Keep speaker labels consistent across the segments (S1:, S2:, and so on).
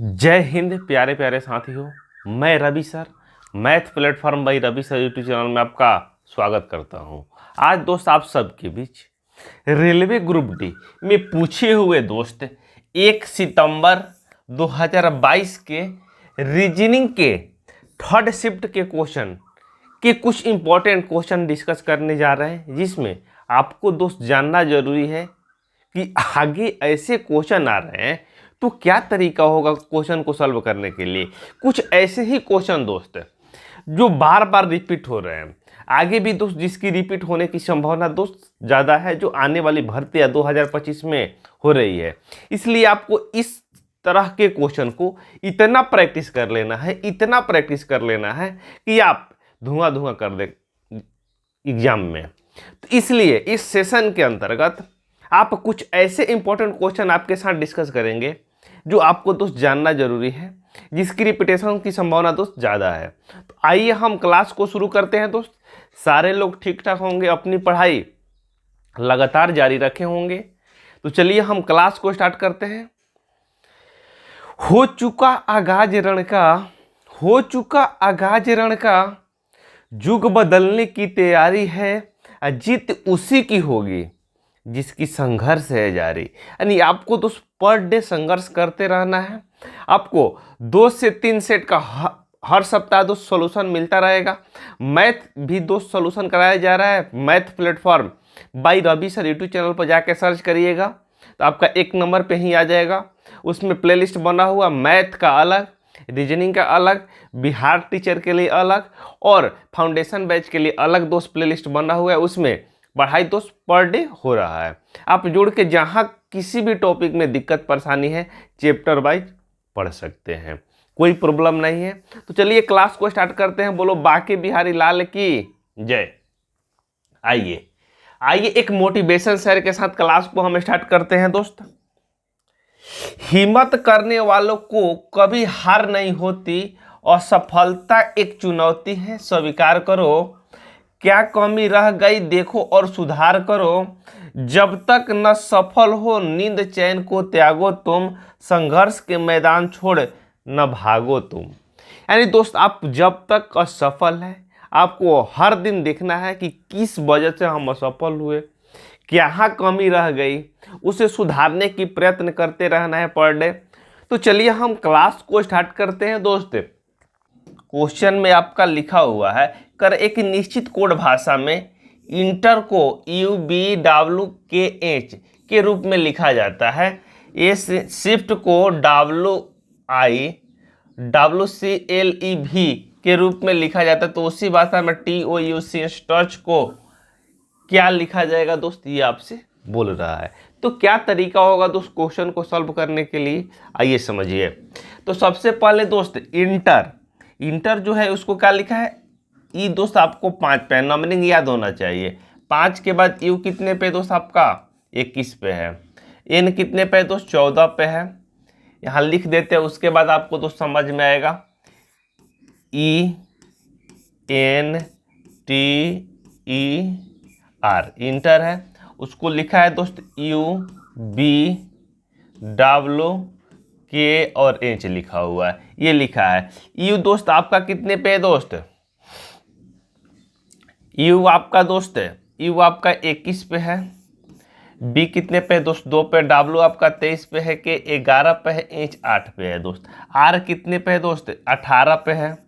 S1: जय हिंद प्यारे प्यारे साथियों। मैं Ravi sir, math platform by Ravi sir YouTube channel में आपका स्वागत करता हूं। आज दोस्त आप सबके बीच रेलवे ग्रुप डी में पूछे हुए दोस्त 1 सितंबर 2022 के रीजनिंग के थर्ड शिफ्ट के क्वेश्चन के कुछ इंपॉर्टेंट क्वेश्चन डिस्कस करने जा रहे हैं, जिसमें आपको दोस्त जानना जरूरी है कि आगे ऐसे क्वेश्चन आ रहे हैं तो क्या तरीका होगा क्वेश्चन को सॉल्व करने के लिए। कुछ ऐसे ही क्वेश्चन दोस्त जो बार बार रिपीट हो रहे हैं, आगे भी दोस्त जिसकी रिपीट होने की संभावना दोस्त ज़्यादा है, जो आने वाली भर्ती 2025 में हो रही है। इसलिए आपको इस तरह के क्वेश्चन को इतना प्रैक्टिस कर लेना है, इतना प्रैक्टिस कर लेना है कि आप धुआं धुआं कर दे एग्जाम में। तो इसलिए इस सेशन के अंतर्गत आप कुछ ऐसे इंपॉर्टेंट क्वेश्चन आपके साथ डिस्कस करेंगे जो आपको दोस्त जानना जरूरी है, जिसकी रिपीटेशन की संभावना दोस्त ज़्यादा है। तो आइए हम क्लास को शुरू करते हैं दोस्त। सारे लोग ठीक ठाक होंगे, अपनी पढ़ाई लगातार जारी रखे होंगे। तो चलिए हम क्लास को स्टार्ट करते हैं। हो चुका आगाज रण का युग बदलने की तैयारी है, जीत उसी की होगी जिसकी संघर्ष है जारी। यानी आपको तो पर डे संघर्ष करते रहना है। आपको 2 से 3 सेट का हर सप्ताह दोस्त सॉल्यूशन मिलता रहेगा। मैथ भी दोस्त सॉल्यूशन कराया जा रहा है math platform by Ravi sir YouTube channel पर जाके सर्च करिएगा तो आपका 1 नंबर पे ही आ जाएगा। उसमें प्लेलिस्ट बना हुआ, मैथ का अलग, रीजनिंग का अलग, बिहार टीचर के लिए अलग और फाउंडेशन बैच के लिए अलग दोस्त प्लेलिस्ट बना हुआ है। उसमें पढ़ाई दोस्त पर डे हो रहा है। आप जुड़ के जहाँ किसी भी टॉपिक में दिक्कत परेशानी है चैप्टर वाइज पढ़ सकते हैं, कोई प्रॉब्लम नहीं है। तो चलिए क्लास को स्टार्ट करते हैं। बोलो बांके बिहारी लाल की जय। आइए एक मोटिवेशन शेयर के साथ क्लास को हम स्टार्ट करते हैं दोस्त। हिम्मत करने वालों को कभी हार नहीं होती, असफलता एक चुनौती है, स्वीकार करो। क्या कमी रह गई देखो और सुधार करो, जब तक न सफल हो नींद चैन को त्यागो तुम, संघर्ष के मैदान छोड़ न भागो तुम। यानी दोस्त आप जब तक असफल है, आपको हर दिन देखना है कि किस वजह से हम असफल हुए, क्या कमी रह गई, उसे सुधारने की प्रयत्न करते रहना है पर डे। तो चलिए हम क्लास को स्टार्ट करते हैं दोस्त। क्वेश्चन में आपका लिखा हुआ है, कर एक निश्चित कोड भाषा में इंटर को UBWKH के रूप में लिखा जाता है, ये शिफ्ट को WIWCLEV के रूप में लिखा जाता है। तो उसी भाषा में TOUCH टच को क्या लिखा जाएगा दोस्त, ये आपसे बोल रहा है। तो क्या तरीका होगा दोस्त क्वेश्चन को सॉल्व करने के लिए, आइए समझिए। तो सबसे पहले दोस्त इंटर जो है उसको क्या लिखा है, ई दोस्त आपको 5 पे है, नंबरिंग याद होना चाहिए। 5 के बाद यू कितने पे दोस्त आपका 21 पे है, एन कितने पे दोस्त 14 पे है, यहाँ लिख देते हैं। उसके बाद आपको दोस्त समझ में आएगा ENTER इंटर है, उसको लिखा है दोस्त UBWK और एच लिखा हुआ है, ये लिखा है। यू दोस्त आपका कितने पे है दोस्त, यू आपका दोस्त है, यू आपका 21 पे है, बी कितने पे है दोस्त 2 पे, डब्ल्यू आपका 23 पे है, के 11 पे है, एच 8 पे है दोस्त, आर कितने पे है दोस्त 18 पे है,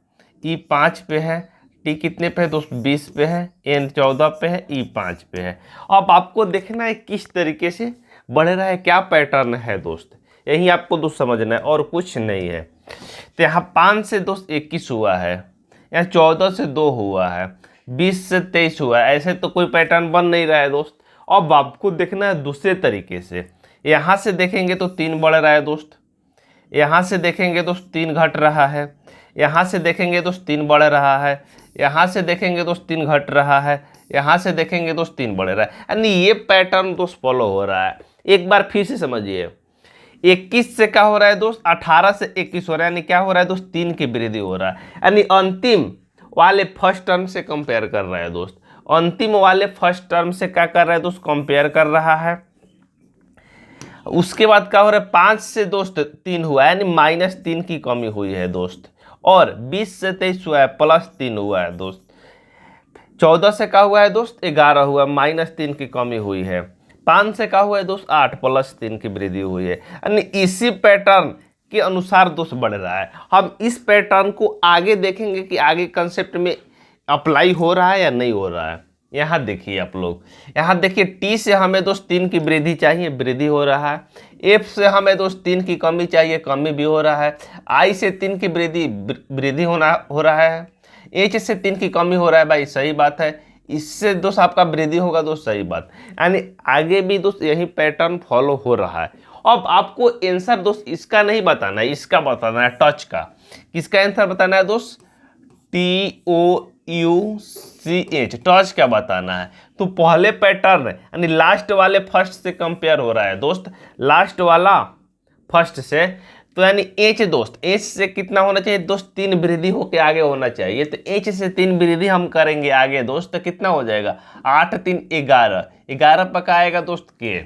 S1: ई 5 पे है, टी कितने पे है दोस्त 20 पे है, एन 14 पे है, ई 5 पे है। अब आपको देखना है किस तरीके से बढ़ रहा है, क्या पैटर्न है दोस्त, यही आपको दोस्त समझना है और कुछ नहीं है। तो यहाँ 5 से दोस्त 21 हुआ है, यहाँ 14 से 2 हुआ है, 20 से 23 हुआ है, ऐसे तो कोई पैटर्न बन नहीं रहा है दोस्त। अब आपको देखना है दूसरे तरीके से। यहाँ से देखेंगे तो 3 बढ़ रहा है दोस्त, यहाँ से देखेंगे दोस्त 3 घट रहा है, यहाँ से देखेंगे दोस्त 3 बढ़ रहा है, यहाँ से देखेंगे दोस्त 3 घट रहा है, यहाँ से देखेंगे दोस्त 3 बढ़ रहा है। यानी ये पैटर्न दोस्त फॉलो हो रहा है। एक बार फिर से समझिए, 21 से क्या हो रहा है दोस्त 18 से 21 हो रहा है, यानी क्या हो रहा है दोस्त 3 की वृद्धि हो रहा है। यानी अंतिम वाले फर्स्ट टर्म से कंपेयर कर रहा है दोस्त, अंतिम वाले फर्स्ट टर्म से क्या कर रहा है दोस्त कंपेयर कर रहा है। उसके बाद क्या हो रहा है, 5 से दोस्त 3 हुआ है, यानी -3 की कमी हुई है दोस्त। और 20 से 23 हुआ है, +3 हुआ है दोस्त। 14 से क्या हुआ है दोस्त, 11 हुआ, -3 की कमी हुई है। 5 से क्या हुआ है दोस्त, 8, +3 की वृद्धि हुई है। यानी इसी पैटर्न के अनुसार दोस्त बढ़ रहा है। हम इस पैटर्न को आगे देखेंगे कि आगे कंसेप्ट में अप्लाई हो रहा है या नहीं हो रहा है। यहाँ देखिए आप लोग, यहाँ देखिए टी से हमें दोस्त 3 की वृद्धि चाहिए, वृद्धि हो रहा है। एफ से हमें दोस्त 3 की कमी चाहिए, कमी भी हो रहा है। आई से 3 की वृद्धि हो रहा है। एच से 3 की कमी हो रहा है, भाई सही बात है। इससे दोस्त आपका वृद्धि होगा दोस्त, सही बात। यानी आगे भी दोस्त यही पैटर्न फॉलो हो रहा है। अब आपको आंसर दोस्त इसका नहीं बताना है, इसका बताना है, टच का। किसका आंसर बताना है दोस्त, TOUCH, टच क्या बताना है। तो पहले पैटर्न यानी लास्ट वाले फर्स्ट से कंपेयर हो रहा है दोस्त, लास्ट वाला फर्स्ट से। तो यानी एच दोस्त, एच से कितना होना चाहिए दोस्त, 3 वृद्धि होके आगे होना चाहिए। तो एच से 3 वृद्धि हम करेंगे आगे दोस्त, तो कितना हो जाएगा, 8 3 11, 11 पकाएगा दोस्त के,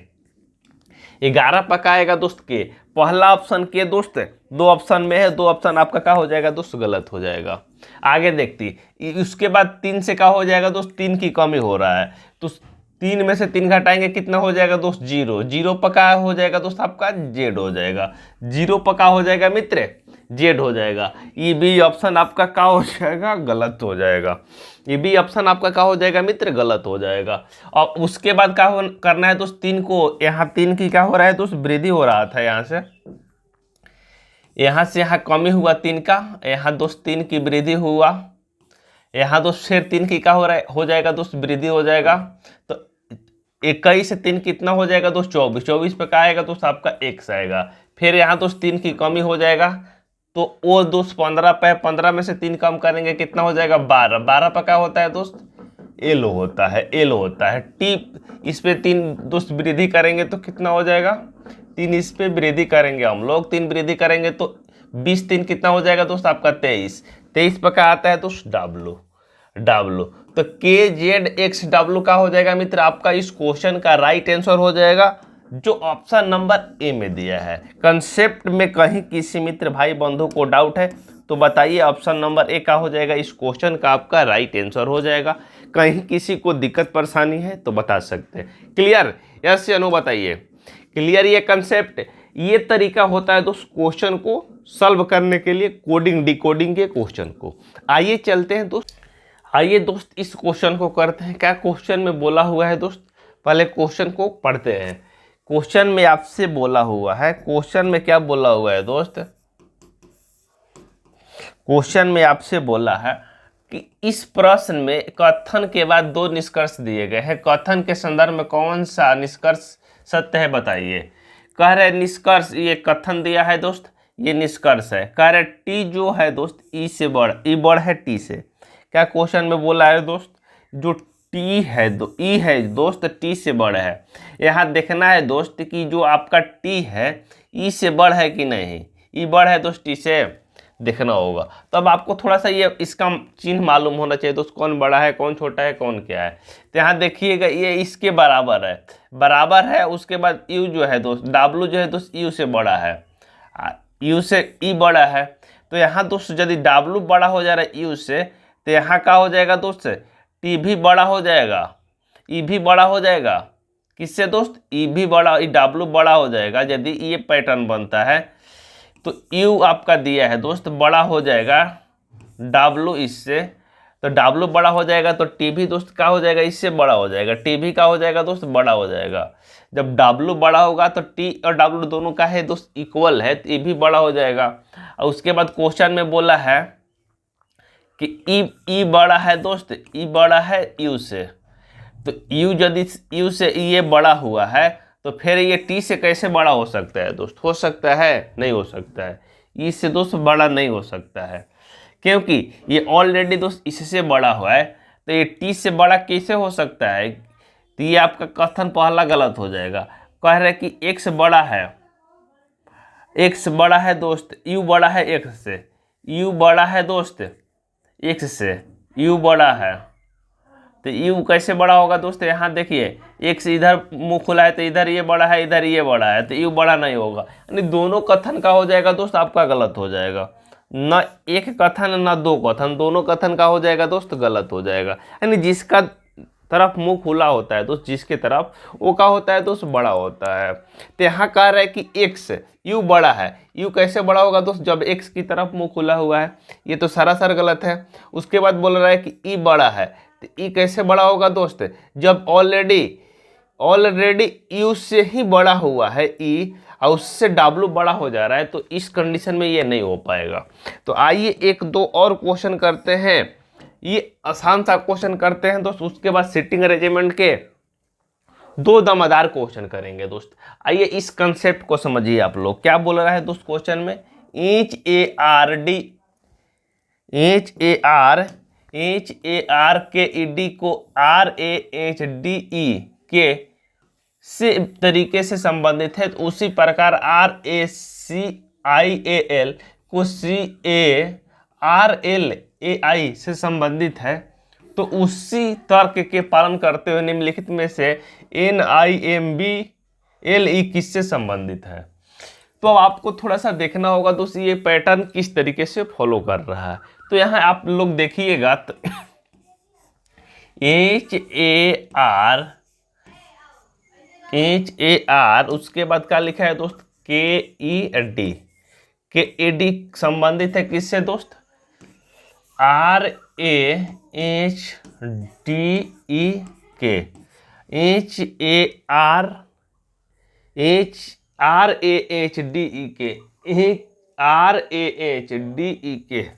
S1: 11 पकाएगा दोस्त के। पहला ऑप्शन के दोस्त 2 ऑप्शन में है, 2 ऑप्शन आपका क्या हो जाएगा दोस्त, गलत हो जाएगा। आगे देखती, उसके बाद 3 से क्या हो जाएगा दोस्त, 3 की कमी हो रहा है। तो 3 में से 3 घटाएंगे, कितना हो जाएगा दोस्त, 0, 0 पका हो जाएगा दोस्त आपका, जेड हो जाएगा। 0 पका हो जाएगा मित्र, जेड हो जाएगा। ये भी ऑप्शन आपका क्या हो जाएगा, गलत हो जाएगा। ये भी ऑप्शन आपका क्या हो जाएगा मित्र, गलत हो जाएगा। और उसके बाद क्या करना है दोस्त, 3 को, यहाँ 3 की क्या हो रहा है दोस्त, वृद्धि हो रहा था। यहाँ से यहाँ कमी हुआ 3 का, यहाँ दोस्त 3 की वृद्धि हुआ। यहाँ दोस्त फिर 3 की क्या हो रहा है, हो जाएगा दोस्त, वृद्धि हो जाएगा। तो 21 से 3 कितना हो जाएगा दोस्त, 24, 24 पे क्या आएगा दोस्त आपका, x आएगा। फिर यहाँ दोस्त 3 की कमी हो जाएगा, तो वो दोस्त 15 पे, 15 में से 3 कम करेंगे, कितना हो जाएगा, 12, 12 पर क्या होता है दोस्त, एल होता है, एल होता है। टी इस पे 3 दोस्त वृद्धि करेंगे तो कितना हो जाएगा, 3 इस पे वृद्धि करेंगे हम लोग, 3 वृद्धि करेंगे तो 20 3 कितना हो जाएगा दोस्त आपका, 23, 23 पर क्या आता है दोस्त, डब्लू, डब्लू। तो के जेड एक्स डब्लू का हो जाएगा मित्र आपका इस क्वेश्चन का राइट आंसर हो जाएगा, जो ऑप्शन नंबर ए में दिया है। कंसेप्ट में कहीं किसी मित्र भाई बंधु को डाउट है तो बताइए, ऑप्शन नंबर ए का हो जाएगा इस क्वेश्चन का आपका राइट आंसर हो जाएगा। कहीं किसी को दिक्कत परेशानी है तो बता सकते हैं। क्लियर, यस या नो बताइए। क्लियर ये कंसेप्ट, ये तरीका होता है दोस्त क्वेश्चन को सॉल्व करने के लिए, कोडिंग डिकोडिंग के क्वेश्चन को। आइए चलते हैं दोस्त, आइए दोस्त इस क्वेश्चन को करते हैं। क्या क्वेश्चन में बोला हुआ है दोस्त, पहले क्वेश्चन को पढ़ते हैं। क्वेश्चन में आपसे बोला हुआ है, क्वेश्चन में क्या बोला हुआ है दोस्त, क्वेश्चन में आपसे बोला है कि इस प्रश्न में कथन के बाद 2 निष्कर्ष दिए गए हैं। कथन के संदर्भ में कौन सा निष्कर्ष सत्य है बताइए। कह रहे निष्कर्ष, ये कथन दिया है दोस्त, ये निष्कर्ष है। कह रहे टी जो है दोस्त ई से बड़, ई बड़ है टी से। क्या क्वेश्चन में बोला है दोस्त, जो टी है ई है दोस्त टी से बड़ है। यहाँ देखना है दोस्त कि जो आपका टी है ई से बड़ है कि नहीं, ई बड़ है दोस्त टी से, देखना होगा। तो अब आपको थोड़ा सा ये इसका चिन्ह मालूम होना चाहिए दोस्त, कौन बड़ा है कौन छोटा है कौन क्या है। तो यहाँ देखिएगा ये इसके बराबर है, बराबर है। उसके बाद यू जो है दोस्त, डब्लू जो है दोस्त यू से बड़ा है, यू से ई बड़ा है। तो यहाँ दोस्त यदि डब्लू बड़ा हो जा रहा है यू से, तो यहाँ क्या हो जाएगा दोस्त, टी भी बड़ा हो जाएगा, ई भी बड़ा हो जाएगा। किससे दोस्त, ई भी बड़ा, ई डब्लू बड़ा हो जाएगा यदि ये पैटर्न बनता है। तो यू आपका दिया है दोस्त बड़ा हो जाएगा डब्लू इससे, तो डब्लू बड़ा हो जाएगा तो टी भी दोस्त क्या हो जाएगा, इससे बड़ा हो जाएगा। टी भी क्या हो जाएगा दोस्त, बड़ा हो जाएगा। जब डब्लू बड़ा होगा तो टी और डब्लू दोनों का है दोस्त इक्वल है, तो ये भी बड़ा हो जाएगा। और उसके बाद क्वेश्चन में बोला है कि ई बड़ा है दोस्त, ई बड़ा है यू से। तो यू यदि यू से ये बड़ा हुआ है तो फिर ये टी से कैसे बड़ा हो सकता है दोस्त, हो सकता है, नहीं हो सकता है। ई से दोस्त बड़ा नहीं हो सकता है, क्योंकि ये ऑलरेडी दोस्त इससे बड़ा हुआ है। तो ये टी से बड़ा कैसे हो सकता है, तो ये आपका कथन पहला गलत हो जाएगा। कह रहे कि एक्स बड़ा है, एक्स बड़ा है दोस्त, यू बड़ा है एक्स से, यू बड़ा है दोस्त एक्स से, यू बड़ा है। तो यू कैसे बड़ा होगा दोस्त, यहाँ देखिए x इधर मुंह खुला है तो इधर ये बड़ा है, इधर ये बड़ा है, तो यू बड़ा नहीं होगा। यानी दोनों कथन का हो जाएगा दोस्त आपका गलत हो जाएगा, न एक कथन न दो कथन, दोनों कथन का हो जाएगा दोस्त गलत हो जाएगा। यानी जिसका तरफ मुंह खुला होता है दोस्त, जिसके तरफ वो का होता है दोस्त बड़ा होता है। तो यहाँ कह रहा है कि x यू बड़ा है, यू कैसे बड़ा होगा दोस्त, जब x की तरफ मुंह खुला हुआ है, ये तो सरासर गलत है। उसके बाद बोल रहा है कि ई बड़ा है, तो ई कैसे बड़ा होगा दोस्त, जब ऑलरेडी यू से ही बड़ा हुआ है ई और उससे डब्लू बड़ा हो जा रहा है, तो इस कंडीशन में ये नहीं हो पाएगा। तो आइए एक दो और क्वेश्चन करते हैं, ये आसान सा क्वेश्चन करते हैं दोस्त, उसके बाद सिटिंग अरेंजमेंट के दो दमदार क्वेश्चन करेंगे दोस्त। आइए इस कंसेप्ट को समझिए आप लोग, क्या बोल रहा है दोस्त क्वेश्चन में, एच ए आर के ई डी को RAHDE के से तरीके से संबंधित है, तो उसी प्रकार RACIAL को CARLAI से संबंधित है, तो उसी तर्क के पालन करते हुए निम्नलिखित में से NIMBLE किससे संबंधित है। तो अब आपको थोड़ा सा देखना होगा दोस्त ये पैटर्न किस तरीके से फॉलो कर रहा है। तो यहाँ आप लोग देखिएगा तो HAR उसके बाद क्या लिखा है दोस्त KED संबंधित है किससे दोस्त, RAHDE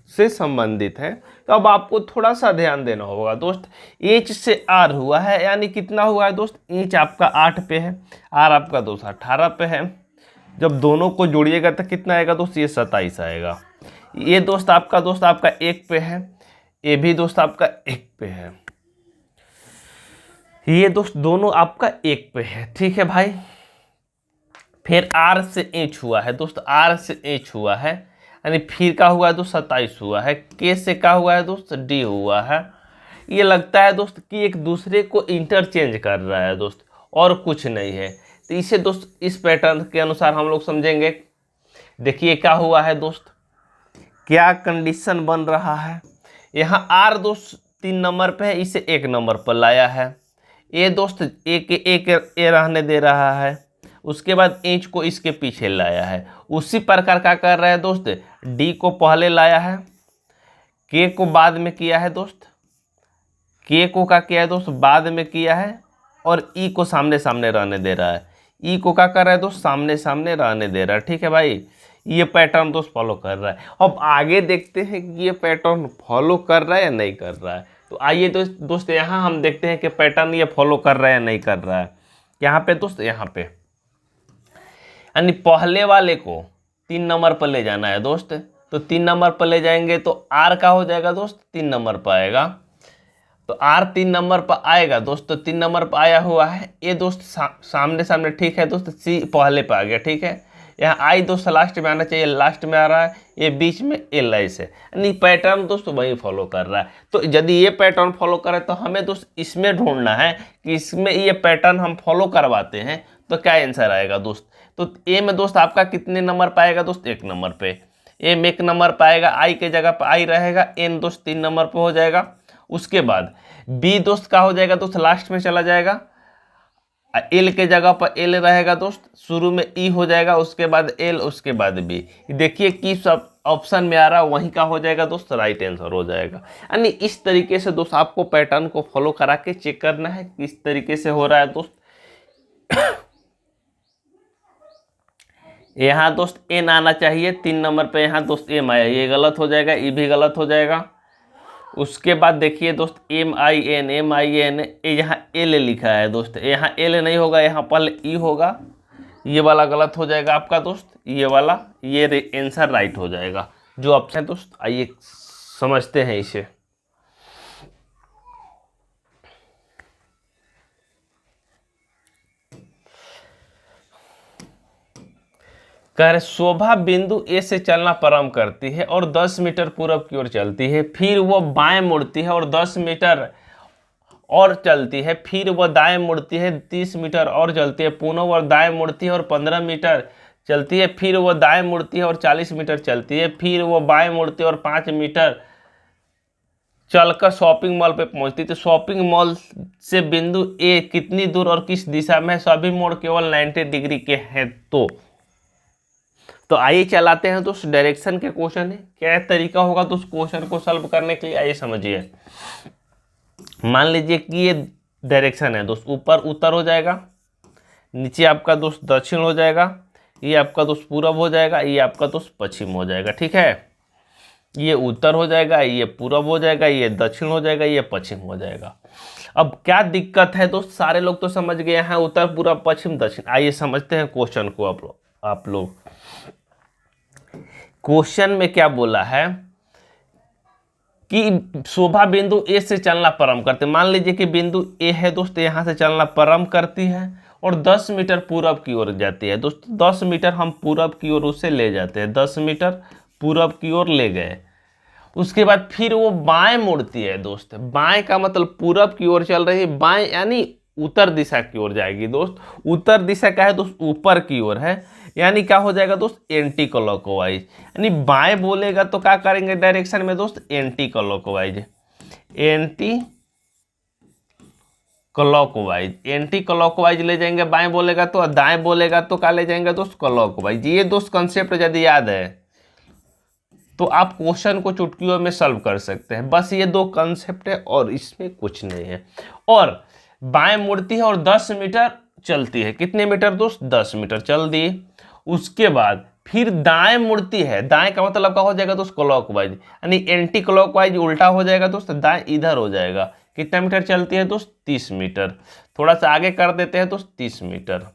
S1: से संबंधित है। तो अब आपको थोड़ा सा ध्यान देना होगा दोस्त, H से R हुआ है, यानी कितना हुआ है दोस्त, H आपका 8 पे है, R आपका दोस्त 18 पे है। जब दोनों को जोड़िएगा तो कितना आएगा दोस्त, ये 27 आएगा। ये दोस्त आपका 1 पे है, ये भी दोस्त आपका 1 पे है, ये दोस्त दोनों आपका 1 पे है, ठीक है भाई। फिर R से H हुआ है दोस्त, R से H हुआ है, यानी फिर का हुआ है दोस्त 27 हुआ है। K से का हुआ है दोस्त D हुआ है। ये लगता है दोस्त कि एक दूसरे को इंटरचेंज कर रहा है दोस्त, और कुछ नहीं है। तो इसे दोस्त इस पैटर्न के अनुसार हम लोग समझेंगे। देखिए क्या हुआ है दोस्त, क्या कंडीशन बन रहा है। यहाँ R दोस्त 3 नंबर पे है, इसे 1 नंबर पर लाया है। ये दोस्त एक रहने दे रहा है, उसके बाद H को इसके पीछे लाया है। उसी प्रकार क्या कर रहा है दोस्त, D को पहले लाया है, K को बाद में किया है दोस्त, K को क्या किया है दोस्त बाद में किया है, और E को सामने सामने रहने दे रहा है। E को क्या कर रहा है दोस्त, सामने सामने रहने दे रहा है, ठीक है भाई। ये पैटर्न दोस्त फॉलो कर रहा है। अब आगे देखते हैं कि ये पैटर्न फॉलो कर रहा है या नहीं कर रहा है। तो आइए दोस्त यहाँ हम देखते हैं कि पैटर्न ये फॉलो कर रहा है या नहीं कर रहा है। यहाँ पे दोस्त, यहाँ पे यानी पहले वाले को 3 नंबर पर ले जाना है दोस्त, तो 3 नंबर पर ले जाएंगे तो R का हो जाएगा दोस्त 3 नंबर पर आएगा। तो R 3 नंबर पर आएगा दोस्त, तो 3 नंबर पर आया हुआ है। ये दोस्त सामने सामने, ठीक है दोस्त। C पहले पे आ गया, ठीक है। यहाँ I दोस्त लास्ट में आना चाहिए, लास्ट में आ रहा है। ये बीच में LI से, यानी पैटर्न दोस्त वही फॉलो कर रहा है। तो यदि ये पैटर्न फॉलो करे तो हमें दोस्त इसमें ढूंढना है कि इसमें ये पैटर्न हम फॉलो करवाते हैं तो क्या आंसर आएगा दोस्त। तो A में दोस्त आपका कितने नंबर पाएगा दोस्त, 1 नंबर पे। A में 1 नंबर पाएगा, I के जगह पर I रहेगा, N दोस्त 3 नंबर पे हो जाएगा। उसके बाद B दोस्त का हो जाएगा दोस्त लास्ट में चला जाएगा, L के जगह पर L रहेगा दोस्त, शुरू में E हो जाएगा, उसके बाद L, उसके बाद B। देखिए किस ऑप्शन में आ रहा है वहीं का हो जाएगा दोस्त राइट आंसर हो जाएगा। यानी इस तरीके से दोस्त आपको पैटर्न को फॉलो करा के चेक करना है किस तरीके से हो रहा है दोस्त। यहाँ दोस्त N आना चाहिए 3 नंबर पे, यहाँ दोस्त M आया, ये गलत हो जाएगा, ये भी गलत हो जाएगा। उसके बाद देखिए दोस्त MIN यहाँ L लिखा है दोस्त, यहाँ L नहीं होगा, यहाँ पहले E होगा, ये वाला गलत हो जाएगा आपका दोस्त, ये वाला, ये आंसर राइट हो जाएगा जो ऑप्शन है दोस्त। आइए समझते हैं इसे। कह रहे शोभा बिंदु A से चलना प्रारंभ करती है और 10 मीटर पूरब की ओर चलती है, फिर वो बाएं मुड़ती है और 10 मीटर और चलती है, फिर वह दाएं मुड़ती है 30 मीटर और चलती है, पुनः वह दाएं मुड़ती है और 15 मीटर चलती है, फिर वह दाएं मुड़ती है और 40 मीटर चलती है, फिर वह बाएं मुड़ती है और 5 मीटर चलकर शॉपिंग मॉल पे पहुंचती। तो शॉपिंग मॉल से बिंदु ए कितनी दूर और किस दिशा में है? सभी मोड़ केवल 90 डिग्री के हैं। तो आइए चलाते हैं। तो उस डायरेक्शन के क्वेश्चन है, क्या तरीका होगा तो उस क्वेश्चन को सॉल्व करने के लिए आइए समझिए। मान लीजिए कि ये डायरेक्शन है दोस्त, ऊपर उत्तर हो जाएगा, नीचे आपका दोस्त दक्षिण हो जाएगा, ये आपका दोस्त पूरब हो जाएगा, ये आपका दोस्त पश्चिम हो जाएगा। ठीक है, ये उत्तर हो जाएगा, ये पूरब हो जाएगा, ये दक्षिण हो जाएगा, ये पश्चिम हो जाएगा। अब क्या दिक्कत है दोस्त, सारे लोग तो समझ गए हैं उत्तर पूरब पश्चिम दक्षिण। आइए समझते हैं क्वेश्चन को। आप लोग क्वेश्चन में क्या बोला है कि शोभा बिंदु ए से चलना प्रारंभ करते। मान लीजिए कि बिंदु ए है दोस्त, यहां से चलना प्रारंभ करती है और 10 मीटर पूरब की ओर जाती है दोस्त। 10 मीटर हम पूरब की ओर उसे ले जाते हैं, 10 मीटर पूरब की ओर ले गए। उसके बाद फिर वो बाएं मुड़ती है दोस्त। बाएं का मतलब पूरब की ओर चल रही है, बाएं यानी उत्तर दिशा की ओर जाएगी दोस्त। उत्तर दिशा क्या है दोस्त? ऊपर की ओर है, यानी क्या हो जाएगा दोस्त? Anti clockwise. यानी बाएं बोलेगा तो क्या करेंगे डायरेक्शन में दोस्त? Anti clockwise. Anti clockwise, anti clockwise ले जाएंगे बाएं बोलेगा तो, दाएं बोलेगा तो क्या ले जाएंगे दोस्त? क्लॉकवाइज। ये दोस्त कंसेप्ट यदि याद है तो आप क्वेश्चन को चुटकियों में सॉल्व कर सकते हैं। बस ये दो कंसेप्ट है और इसमें कुछ नहीं है। और बाएं मुड़ती है और 10 मीटर चलती है। कितने मीटर दोस्त? 10 मीटर चल दी। उसके बाद फिर दाएं मुड़ती है। दाएं का मतलब क्या हो जाएगा दोस्त? क्लॉकवाइज, यानी एंटी क्लॉकवाइज उल्टा हो जाएगा दोस्त, दाएं इधर हो जाएगा। कितना मीटर चलती है दोस्त? 30 मीटर। थोड़ा सा आगे कर देते हैं दोस्त, 30 मीटर,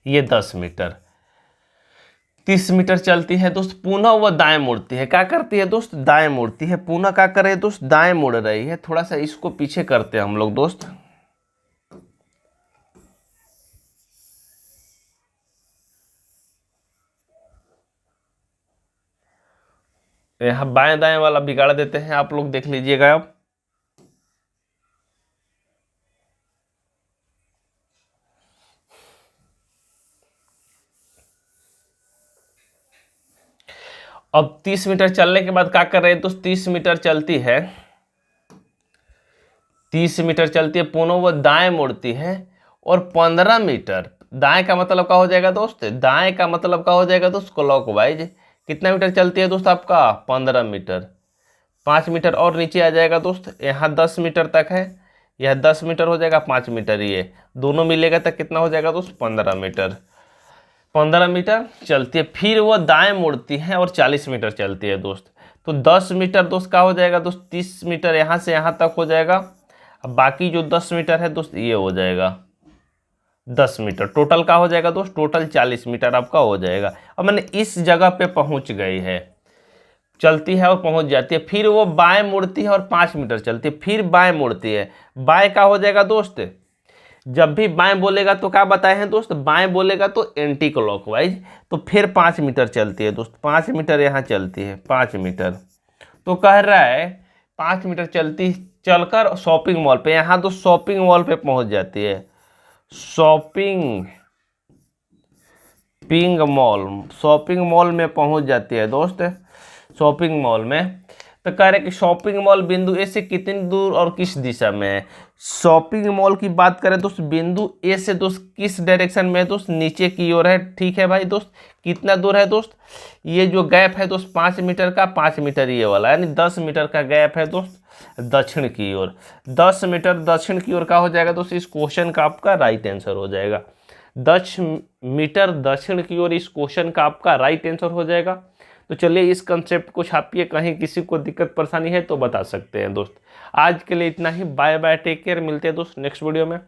S1: ये 10 मीटर, 30 मीटर चलती है दोस्त। पुनः वह दाएं मुड़ती है। क्या करती है दोस्त? दाएं मुड़ती है। पुनः क्या करे दोस्त? दाएं मुड़ रही है। थोड़ा सा इसको पीछे करते हैं हम लोग दोस्त। यहाँ बाएं दाएं वाला बिगाड़ देते हैं, आप लोग देख लीजिएगा। अब 30 मीटर चलने के बाद क्या कर रहे हैं दोस्त? 30 मीटर चलती है, 30 मीटर चलती है, पुनः वो दाएं मुड़ती है और 15 मीटर। दाएं का मतलब क्या हो जाएगा दोस्त? दाएं का मतलब क्या हो जाएगा दोस्त? क्लॉकवाइज। कितना मीटर चलती है दोस्त? आपका 15 मीटर। 5 मीटर और नीचे आ जाएगा दोस्त। यहाँ 10 मीटर तक है, यह 10 मीटर हो जाएगा, 5 मीटर ये दोनों मिलेगा तक कितना हो जाएगा दोस्त? 15 मीटर। 15 मीटर चलती है, फिर वो दाएं मुड़ती है और 40 मीटर चलती है दोस्त। तो 10 मीटर दोस्त का हो जाएगा दोस्त? 30 मीटर यहाँ से यहाँ तक हो जाएगा। अब बाकी जो 10 मीटर है दोस्त ये हो जाएगा 10 मीटर। टोटल का हो जाएगा दोस्त? टोटल 40 मीटर आपका हो जाएगा। अब मैंने इस जगह पे पहुंच गई है, चलती है और पहुंच जाती है। फिर वो बाएं मुड़ती है और 5 मीटर चलती है, फिर बाएं मुड़ती है। बाएं का हो जाएगा दोस्त? जब भी बाएं बोलेगा तो क्या बताए हैं दोस्त? बाएं बोलेगा तो एंटी क्लॉकवाइज। तो फिर 5 मीटर चलती है दोस्त। 5 मीटर यहाँ चलती है, 5 मीटर। तो कह रहा है 5 मीटर चलती, चलकर शॉपिंग मॉल पे, यहाँ तो शॉपिंग मॉल पे पहुंच जाती है। शॉपिंग मॉल में पहुंच जाती है दोस्त, शॉपिंग मॉल में। तो कह रहे कि शॉपिंग मॉल बिंदु ए से कितनी दूर और किस दिशा में है। शॉपिंग मॉल की बात करें दोस्त, बिंदु ए से दोस्त किस डायरेक्शन में है दोस्त? नीचे की ओर है। ठीक है भाई दोस्त, कितना दूर है दोस्त? ये जो गैप है दोस्त 5 मीटर का, 5 मीटर ये वाला, यानी 10 मीटर का गैप है दोस्त दक्षिण की ओर। 10 मीटर दक्षिण की ओर का हो जाएगा दोस्त, इस क्वेश्चन का आपका राइट आंसर हो जाएगा। 10 मीटर दक्षिण की ओर इस क्वेश्चन का आपका राइट आंसर हो जाएगा। तो चलिए इस कंसेप्ट को छापिए, कहीं किसी को दिक्कत परेशानी है तो बता सकते हैं दोस्त। आज के लिए इतना ही, बाय बाय, टेक केयर। मिलते हैं दोस्त नेक्स्ट वीडियो में।